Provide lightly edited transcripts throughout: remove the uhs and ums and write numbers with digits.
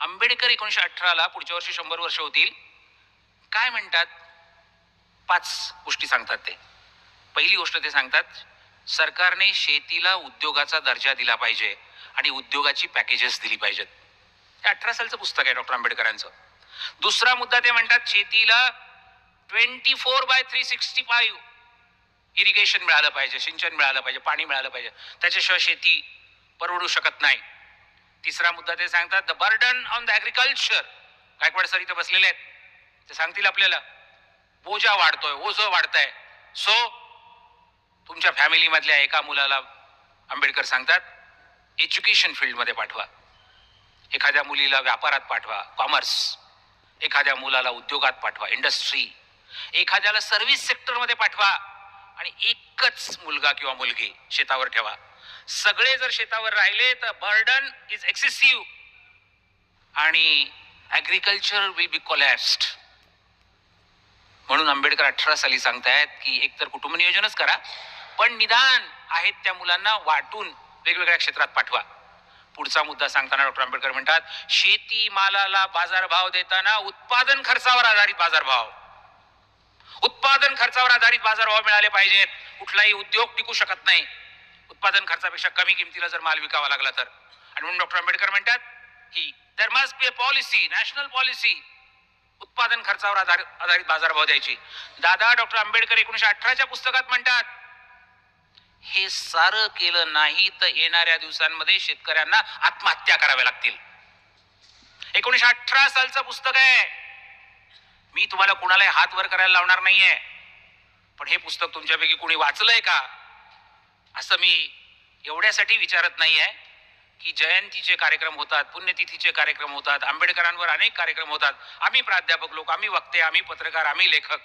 आंबेडकर 1918ला पुढच्या वर्षी 100 वर्ष होतील. काय म्हणतात? 5 गोष्टी सांगतात ते. पहिली गोष्ट ते सांगतात, सरकारने शेतीला उद्योगाचा दर्जा दिला पाहिजे आणि उद्योगाची पॅकेजेस दिली पाहिजेत. हे 18 सालचं पुस्तक आहे डॉक्टर आंबेडकरांचं. दुसरा मुद्दा ते म्हणतात, शेतीला 24/365 इरिगेशन मिळालं पाहिजे, सिंचन मिळालं पाहिजे, पाणी मिळालं पाहिजे. त्याच्याशिवाय शेती परवडू शकत नाही. तिसरा मुद्दा ते सांगतात, the burden on the agriculture. Gaikwad sir इथे बसलेले आहेत, ते सांगतील आपल्याला, बोजा वाढतोय, ओझं वाढतंय. सो तुमच्या फॅमिलीमधल्या एका मुलाला आंबेडकर सांगतात एज्युकेशन फील्डमध्ये पाठवा, एखाद्या मुलीला व्यापारात पाठवा, कॉमर्स, एखाद्या मुलाला उद्योगात पाठवा, इंडस्ट्री, एखाद्याला सर्व्हिस सेक्टरमध्ये पाठवा आणि एकच मुलगा किंवा मुलगी शेतावर ठेवा. सगळे जर शेतावर राहिले तर बर्डन इज एक्सेसिव्ह आणि ऍग्रिकल्चर विल बी कोलॅप्स्ड. म्हणून आंबेडकर 18 साली सांगतायत की एकतर कुटुंब नियोजनच करा, पण निदान आहेत त्या मुलांना वाटून वेगवेगळ्या क्षेत्रात पाठवा. पुढचा मुद्दा सांगताना डॉक्टर आंबेडकर म्हणतात, शेती मालाला बाजारभाव देताना उत्पादन खर्चावर आधारित बाजारभाव, उत्पादन खर्चावर आधारित बाजारभाव मिळाले पाहिजेत. कुठलाही उद्योग टिकू शकत नाही उत्पादन खर्चापेक्षा कमी किमतीला जर माल विकावा लागला तर. आणि म्हणून डॉक्टर आंबेडकर म्हणतात की there must be a policy, national policy, उत्पादन खर्चावर आधारित बाजारभाव द्यायची. दादा डॉक्टर आंबेडकर 1918च्या पुस्तकात म्हणतात, हे सारं केलं नाही तर येणाऱ्या दिवसांमध्ये शेतकऱ्यांना आत्महत्या कराव्या लागतील. 1918 सालचं पुस्तक आहे. मी तुम्हाला कुणालाही हात वर करायला लावणार नाहीये, पण हे पुस्तक तुमच्यापैकी कोणी वाचलंय का असं मी एवढ्यासाठी विचारत नाहीये की जयंतीचे कार्यक्रम होतात, पुण्यतिथीचे कार्यक्रम होतात, आंबेडकरांवर अनेक कार्यक्रम होतात. आम्ही प्राध्यापक लोक, आम्ही वक्ते, आम्ही पत्रकार, आम्ही लेखक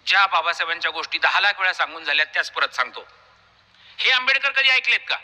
ज्या बाबासाहेबांच्या गोष्टी 10 लाख वेळा सांगून झाल्यात त्याच परत सांगतो. हे आंबेडकर कधी ऐकलेत का?